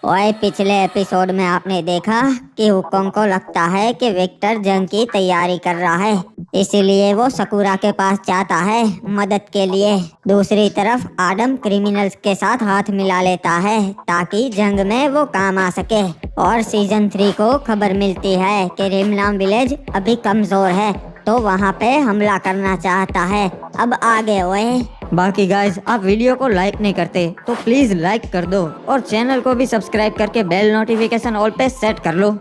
ओए, पिछले एपिसोड में आपने देखा कि हुकोंग को लगता है कि विक्टर जंग की तैयारी कर रहा है, इसीलिए वो सकुरा के पास जाता है मदद के लिए। दूसरी तरफ आडम क्रिमिनल्स के साथ हाथ मिला लेता है ताकि जंग में वो काम आ सके। और सीजन 3 को खबर मिलती है कि रिमलाम विलेज अभी कमजोर है, तो वहाँ पे हमला करना चाहता है। अब आगे ओए। बाकी गाइस, आप वीडियो को लाइक नहीं करते तो प्लीज लाइक कर दो और चैनल को भी सब्सक्राइब करके बेल नोटिफिकेशन ऑल पे सेट कर लो।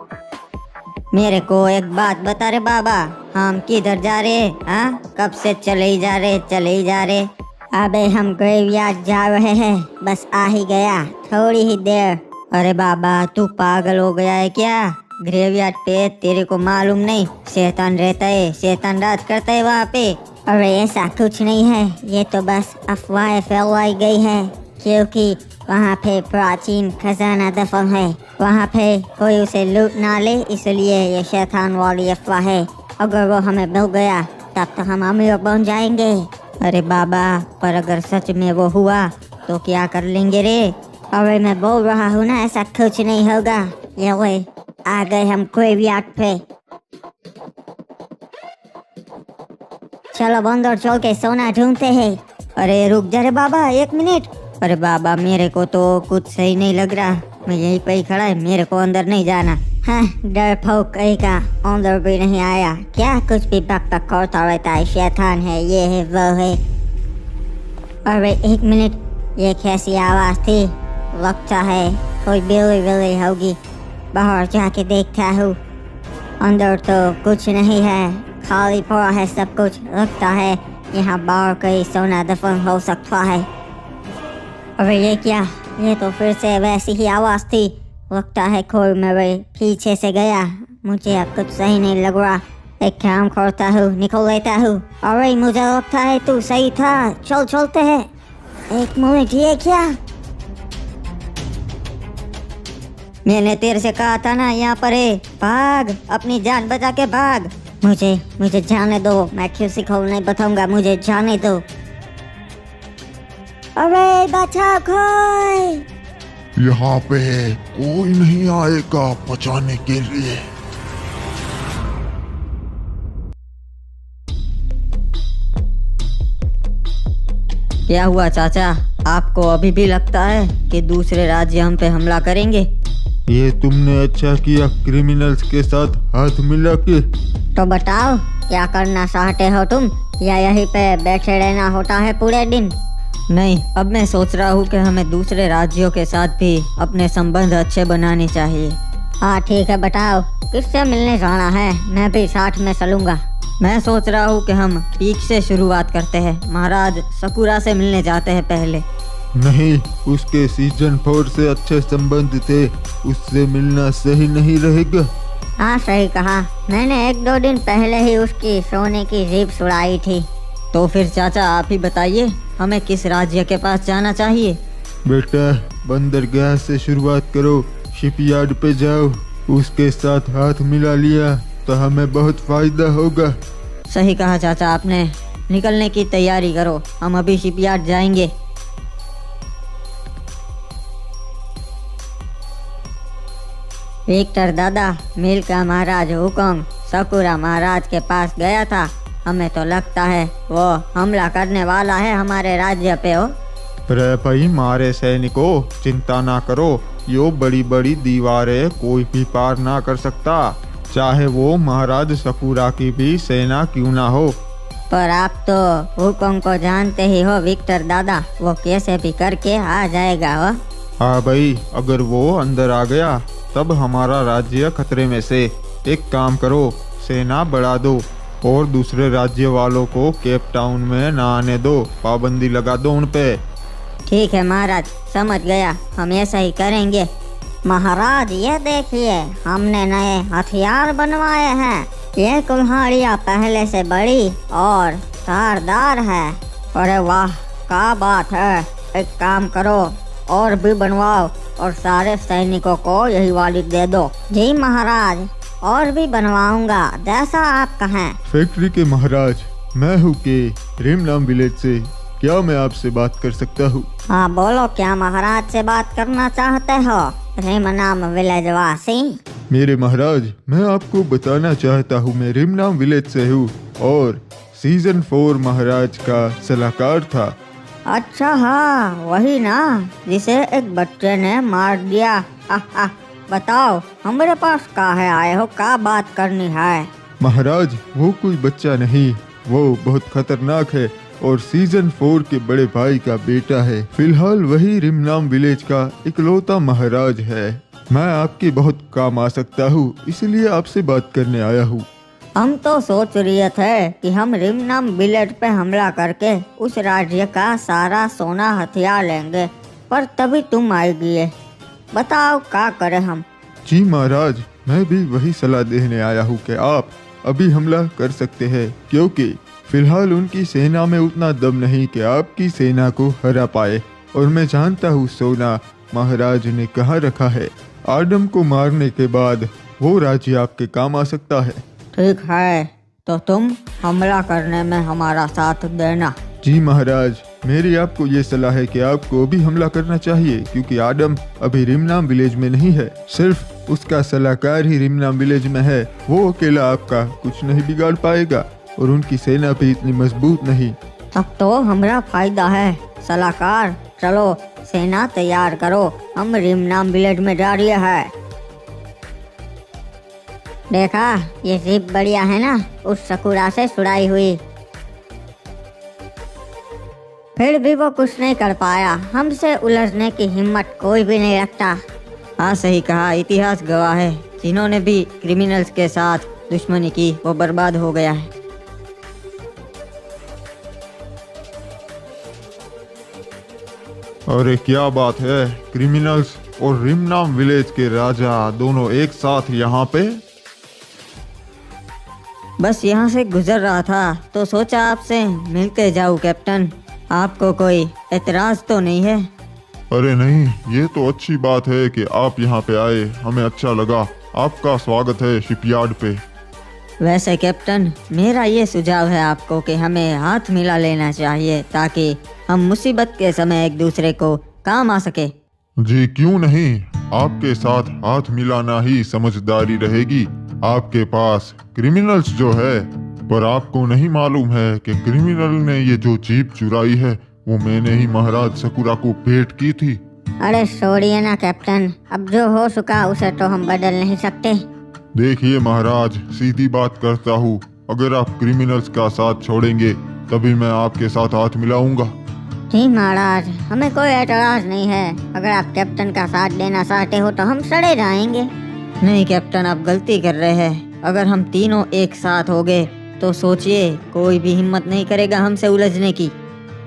मेरे को एक बात बता रे बाबा, हम किधर जा रहे? हाँ, कब से चले ही जा रहे। अबे हम ग्रेवयार्ड जा रहे हैं, बस आ ही गया थोड़ी ही देर। अरे बाबा, तू पागल हो गया है क्या? ग्रेवयार्ड पे तेरे को मालूम नहीं शैतान रहता है, शैतान राज करता है वहाँ पे। अरे ऐसा कुछ नहीं है, ये तो बस अफवाहें फैलाई गई है, क्योंकि वहाँ पे प्राचीन खजाना दफन है। वहाँ पे कोई उसे लूट ना ले, इसलिए ये शैतान वाली अफवाह है। अगर वो हमें मिल गया तब तो हम अमीर बन जाएंगे। अरे बाबा, पर अगर सच में वो हुआ तो क्या कर लेंगे रे? अरे मैं बोल रहा हूँ ना, ऐसा कुछ नहीं होगा। ये वे आ गए हम ग्रेवयार्ड पे। चलो अंदर चल के सोना ढूंढते हैं। अरे रुक जा रे बाबा, 1 मिनट। अरे बाबा, मेरे को तो कुछ सही नहीं लग रहा, मैं यहीं पे ही खड़ा है, मेरे को अंदर नहीं जाना। हाँ, डरपोक कहीं का अंदर भी नहीं आया क्या? कुछ भी बक बक करता रहता है, शैतान है, ये है वो है। अरे 1 मिनट, ये कैसी आवाज थी? लगता है कोई बिल्ली होगी। बाहर जाके देखता हूँ। अंदर तो कुछ नहीं है, खाली पड़ा है सब कुछ। लगता है यहाँ बाहर कहीं सोना दफन हो सकता है। अरे ये क्या? ये तो फिर से वैसी ही आवाज थी। लगता है कोई मेरे पीछे से गया। मुझे अब कुछ सही नहीं लग रहा। एक काम करता हूँ, निकल लेता हूँ। अरे मुझे लगता है तू सही था, चल चलते हैं। 1 मिनट, ये क्या? मैंने तेरे से कहा था ना, यहाँ पर है, भाग, अपनी जान बचा के भाग। मुझे जाने दो, मैं किसी को नहीं बताऊंगा, मुझे जाने दो। अरे बचाओ कोई। यहाँ पे कोई नहीं आएगा बचाने के लिए। क्या हुआ चाचा, आपको अभी भी लगता है कि दूसरे राज्य हम पे हमला करेंगे? ये तुमने अच्छा किया क्रिमिनल्स के साथ हाथ मिला के। तो बताओ, क्या करना चाहते हो तुम, या यहीं पे बैठे रहना होता है पूरे दिन? नहीं, अब मैं सोच रहा हूँ कि हमें दूसरे राज्यों के साथ भी अपने संबंध अच्छे बनाने चाहिए। हाँ ठीक है, बताओ किससे मिलने जाना है? मैं भी साथ में चलूंगा। मैं सोच रहा हूँ कि हम पीक से शुरुआत करते हैं। महाराज सकुरा से मिलने जाते हैं पहले। नहीं, उसके सीजन 4 से अच्छे संबंध थे, उससे मिलना सही नहीं रहेगा। हाँ सही कहा, मैंने 1-2 दिन पहले ही उसकी सोने की जीप सुड़ाई थी। तो फिर चाचा आप ही बताइए, हमें किस राज्य के पास जाना चाहिए? बेटा, बंदरगाह से शुरुआत करो, शिपयार्ड पे जाओ। उसके साथ हाथ मिला लिया तो हमें बहुत फायदा होगा। सही कहा चाचा आपने, निकलने की तैयारी करो, हम अभी शिपयार्ड जाएंगे। विक्टर दादा, मिल का महाराज हुकोंग सकुरा महाराज के पास गया था। हमें तो लगता है वो हमला करने वाला है हमारे राज्य पे। हो अरे भाई, मारे सैनिकों, चिंता ना करो, यो बड़ी बड़ी दीवारें कोई भी पार ना कर सकता, चाहे वो महाराज सकुरा की भी सेना क्यों ना हो। पर आप तो हुकोंग को जानते ही हो विक्टर दादा, वो कैसे भी करके आ जाएगा। हो हाँ भाई, अगर वो अंदर आ गया तब हमारा राज्य खतरे में से। एक काम करो, सेना बढ़ा दो और दूसरे राज्य वालों को केप टाउन में ना आने दो, पाबंदी लगा दो उन पे। ठीक है महाराज, समझ गया, हम ऐसा ही करेंगे। महाराज ये देखिए, हमने नए हथियार बनवाए हैं। ये कुल्हाड़ियाँ पहले से बड़ी और धारदार है। अरे वाह, क्या बात है। एक काम करो, और भी बनवाओ और सारे सैनिकों को यही वाली दे दो। जी महाराज, और भी बनवाऊंगा, जैसा आप कहें। फैक्ट्री के महाराज, मैं हूँ के रिमलाम विलेज से, क्या मैं आपसे बात कर सकता हूँ? हाँ बोलो, क्या महाराज से बात करना चाहते हो? रिमनाम विलेजवासी। मेरे महाराज, मैं आपको बताना चाहता हूँ, मैं रिमनाम विलेज से हूँ और सीजन 4 महाराज का सलाहकार था। अच्छा हाँ, वही ना जिसे एक बच्चे ने मार दिया। हा, बताओ हमारे पास काहे आए हो, क्या बात करनी है? महाराज, वो कोई बच्चा नहीं, वो बहुत खतरनाक है और सीजन 4 के बड़े भाई का बेटा है। फिलहाल वही रिमनाम विलेज का इकलौता महाराज है। मैं आपके बहुत काम आ सकता हूँ, इसलिए आपसे बात करने आया हूँ। हम तो सोच रहे थे कि हम रिमनाम विलेज पे हमला करके उस राज्य का सारा सोना हथियार लेंगे, पर तभी तुम आई गए। बताओ क्या करें हम? जी महाराज, मैं भी वही सलाह देने आया हूँ कि आप अभी हमला कर सकते हैं, क्योंकि फिलहाल उनकी सेना में उतना दम नहीं कि आपकी सेना को हरा पाए। और मैं जानता हूँ सोना महाराज ने कहाँ रखा है। आदम को मारने के बाद वो राज्य आपके काम आ सकता है। ठीक है, तो तुम हमला करने में हमारा साथ देना। जी महाराज, मेरी आपको ये सलाह है कि आपको अभी हमला करना चाहिए, क्योंकि आदम अभी रिमनाम विलेज में नहीं है, सिर्फ उसका सलाहकार ही रिमनाम विलेज में है। वो अकेला आपका कुछ नहीं बिगाड़ पाएगा और उनकी सेना भी इतनी मजबूत नहीं। तब तो हमारा फायदा है। सलाहकार, चलो सेना तैयार करो, हम रिमनाम विलेज में जा रहे हैं। देखा, ये जीप बढ़िया है ना, उस सकुरा से छुड़ाई हुई। फिर भी वो कुछ नहीं कर पाया, हमसे उलझने की हिम्मत कोई भी नहीं रखता। हाँ सही कहा, इतिहास गवाह है, जिन्होंने भी क्रिमिनल्स के साथ दुश्मनी की वो बर्बाद हो गया है। अरे क्या बात है, क्रिमिनल्स और रिमनाम विलेज के राजा दोनों एक साथ यहाँ पे? बस यहाँ से गुजर रहा था तो सोचा आपसे मिलते जाऊँ कैप्टन। आपको कोई एतराज तो नहीं है? अरे नहीं, ये तो अच्छी बात है कि आप यहाँ पे आए, हमें अच्छा लगा। आपका स्वागत है शिपयार्ड पे। वैसे कैप्टन, मेरा ये सुझाव है आपको कि हमें हाथ मिला लेना चाहिए ताकि हम मुसीबत के समय एक दूसरे को काम आ सके। जी क्यों नहीं, आपके साथ हाथ मिलाना ही समझदारी रहेगी। आपके पास क्रिमिनल्स जो है, पर आपको नहीं मालूम है कि क्रिमिनल ने ये जो जीप चुराई है वो मैंने ही महाराज सकुरा को भेंट की थी। अरे छोड़िए ना कैप्टन, अब जो हो चुका उसे तो हम बदल नहीं सकते। देखिए महाराज, सीधी बात करता हूँ, अगर आप क्रिमिनल्स का साथ छोड़ेंगे तभी मैं आपके साथ हाथ मिलाऊंगा। जी महाराज, हमें कोई एतराज नहीं है। अगर आप कैप्टन का साथ देना चाहते हो तो हम सड़े जाएंगे। नहीं कैप्टन, आप गलती कर रहे हैं। अगर हम तीनों एक साथ हो गए तो सोचिए कोई भी हिम्मत नहीं करेगा हमसे उलझने की।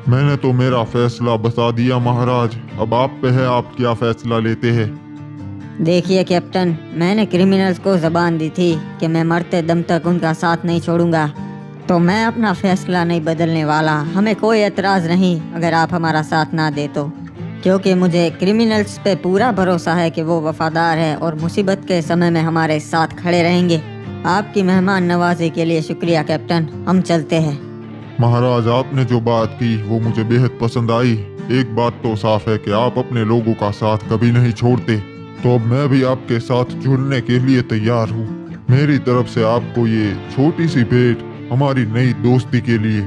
मैंने तो मेरा फैसला बता दिया महाराज, अब आप पे है आप क्या फैसला लेते हैं। देखिए कैप्टन, मैंने क्रिमिनल्स को जबान दी थी कि मैं मरते दम तक उनका साथ नहीं छोड़ूंगा, तो मैं अपना फैसला नहीं बदलने वाला। हमें कोई एतराज़ नहीं अगर आप हमारा साथ ना दे तो, क्योंकि मुझे क्रिमिनल्स पे पूरा भरोसा है कि वो वफादार है और मुसीबत के समय में हमारे साथ खड़े रहेंगे। आपकी मेहमान नवाजी के लिए शुक्रिया कैप्टन, हम चलते हैं। महाराज, आपने जो बात की वो मुझे बेहद पसंद आई। एक बात तो साफ है कि आप अपने लोगों का साथ कभी नहीं छोड़ते, तो अब मैं भी आपके साथ जुड़ने के लिए तैयार हूँ। मेरी तरफ से आपको ये छोटी सी भेंट हमारी नई दोस्ती के लिए।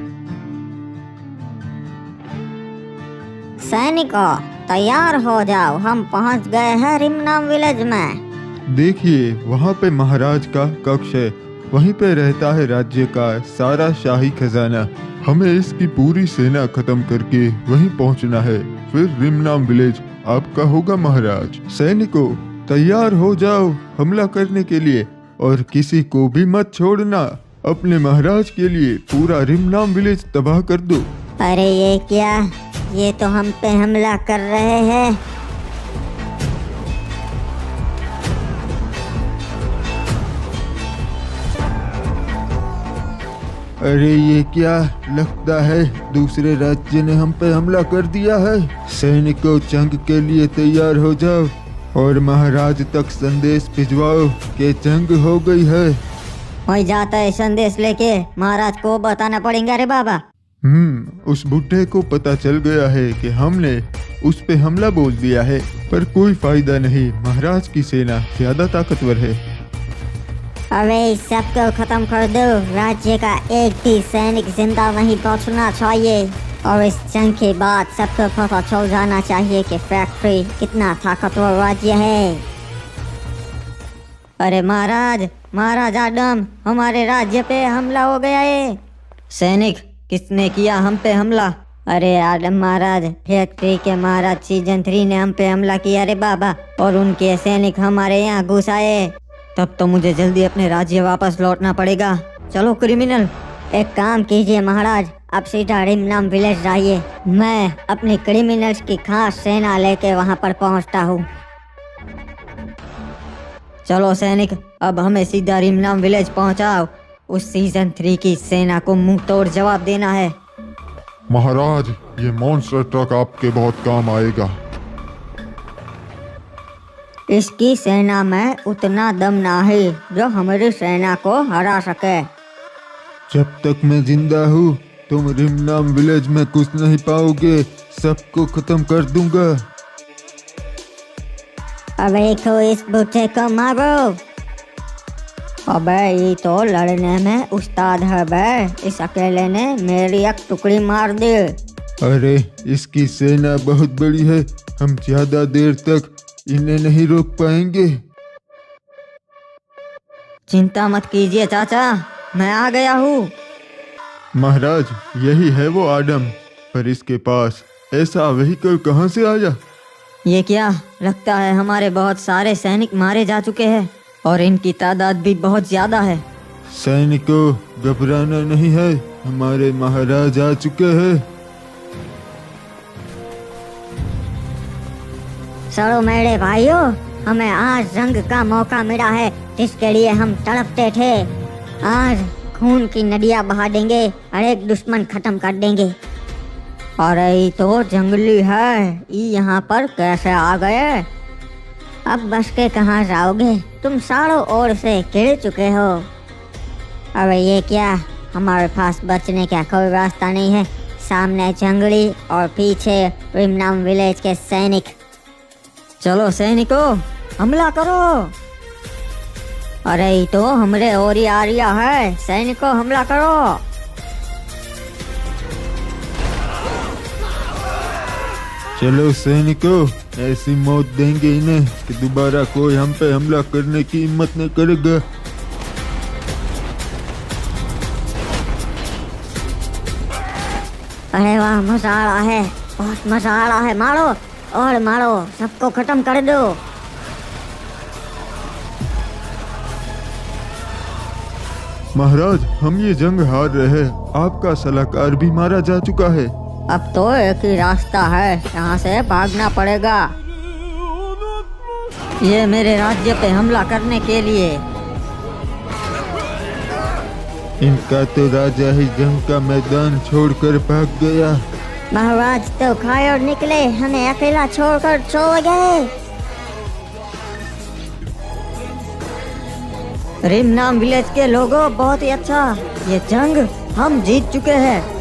सैनिकों, तैयार हो जाओ, हम पहुंच गए हैं रिमनाम विलेज में। देखिए, वहाँ पे महाराज का कक्ष है, वहीं पे रहता है राज्य का सारा शाही खजाना। हमें इसकी पूरी सेना खत्म करके वहीं पहुँचना है, फिर रिमनाम विलेज आपका होगा महाराज। सैनिकों, तैयार हो जाओ हमला करने के लिए और किसी को भी मत छोड़ना। अपने महाराज के लिए पूरा रिमनाम विलेज तबाह कर दो। अरे ये क्या, ये तो हम पे हमला कर रहे हैं। अरे ये क्या, लगता है दूसरे राज्य ने हम पे हमला कर दिया है। सैनिकों, जंग के लिए तैयार हो जाओ और महाराज तक संदेश भिजवाओ कि जंग हो गई है। वही जाता है संदेश लेके, महाराज को बताना पड़ेगा। रे बाबा, उस बुड्ढे को पता चल गया है कि हमने उस पे हमला बोल दिया है, पर कोई फायदा नहीं। महाराज की सेना ज्यादा ताकतवर है। अबे इस सबको खत्म कर दो। राज्य का एक भी सैनिक जिंदा नहीं बचना चाहिए और इस जंग के बाद सबको पता चल जाना चाहिए कि फैक्ट्री कितना ताकतवर राज्य है। अरे महाराज, महाराज आडम, हमारे राज्य पे हमला हो गया है। सैनिक, किसने किया हम पे हमला? अरे आडम महाराज, फैक्ट्री के महाराज सीजन 3 ने हम पे हमला किया रे बाबा, और उनके सैनिक हमारे यहाँ घुस आए। तब तो मुझे जल्दी अपने राज्य वापस लौटना पड़ेगा। चलो क्रिमिनल। एक काम कीजिए महाराज, अब सीधा रिमनाम विलेज जाइए। मैं अपनी क्रिमिनल्स की खास सेना लेके वहाँ पर पहुँचता हूँ। चलो सैनिक, अब हमें सीधा रिमनाम विलेज पहुँचाओ। उस सीजन 3 की सेना को मुंह तोड़ जवाब देना है। महाराज, ये मॉन्स्टर ट्रक आपके बहुत काम आएगा। इसकी सेना में उतना दम ना है जो हमारी सेना को हरा सके। जब तक मैं जिंदा हूँ तुम रिमनाम विलेज में कुछ नहीं पाओगे। सबको खत्म कर दूंगा। अबे को इस बुच्चे को मारो। अबे ये तो लड़ने में उस्ताद है बे। इस अकेले ने मेरी एक टुकड़ी मार दी। अरे इसकी सेना बहुत बड़ी है, हम ज्यादा देर तक इन्हें नहीं रोक पाएंगे। चिंता मत कीजिए चाचा, मैं आ गया हूँ। महाराज, यही है वो आडम, पर इसके पास ऐसा व्हीकल कहाँ से आया? ये क्या? लगता है हमारे बहुत सारे सैनिक मारे जा चुके हैं और इनकी तादाद भी बहुत ज्यादा है। सैनिकों, घबराना नहीं है, हमारे महाराज आ चुके हैं। चलो मेरे भाइयों, हमें आज जंग का मौका मिला है जिसके लिए हम तड़पते थे। आज खून की नदियाँ बहा देंगे और एक दुश्मन खत्म कर देंगे। अरे ये तो जंगली है, ये यहाँ पर कैसे आ गए? अब बच के कहाँ जाओगे, तुम चारों ओर से घिर चुके हो। अब ये क्या, हमारे पास बचने का कोई रास्ता नहीं है। सामने जंगली और पीछे रिमनाम विलेज के सैनिक। चलो सैनिकों, हमला करो। अरे ये तो हमरे और ही आ रिया है। सैनिकों, हमला करो। चलो सैनिकों, ऐसी मौत देंगे इन्हें कि दोबारा कोई हम पे हमला करने की हिम्मत नहीं करेगा। अरे वाह, मजा आ रहा है, बहुत मजा आ रहा है। मारो और मारो, सबको खत्म कर दो। महाराज, हम ये जंग हार रहे हैं। आपका सलाहकार भी मारा जा चुका है। अब तो एक ही रास्ता है, यहाँ से भागना पड़ेगा। ये मेरे राज्य पे हमला करने के लिए। इनका तो राजा ही जंग का मैदान छोड़कर भाग गया। महाराज तो खाए और निकले, हमें अकेला छोड़कर चले गए। रिमनाम विलेज के लोगों, बहुत ही अच्छा। ये जंग हम जीत चुके हैं।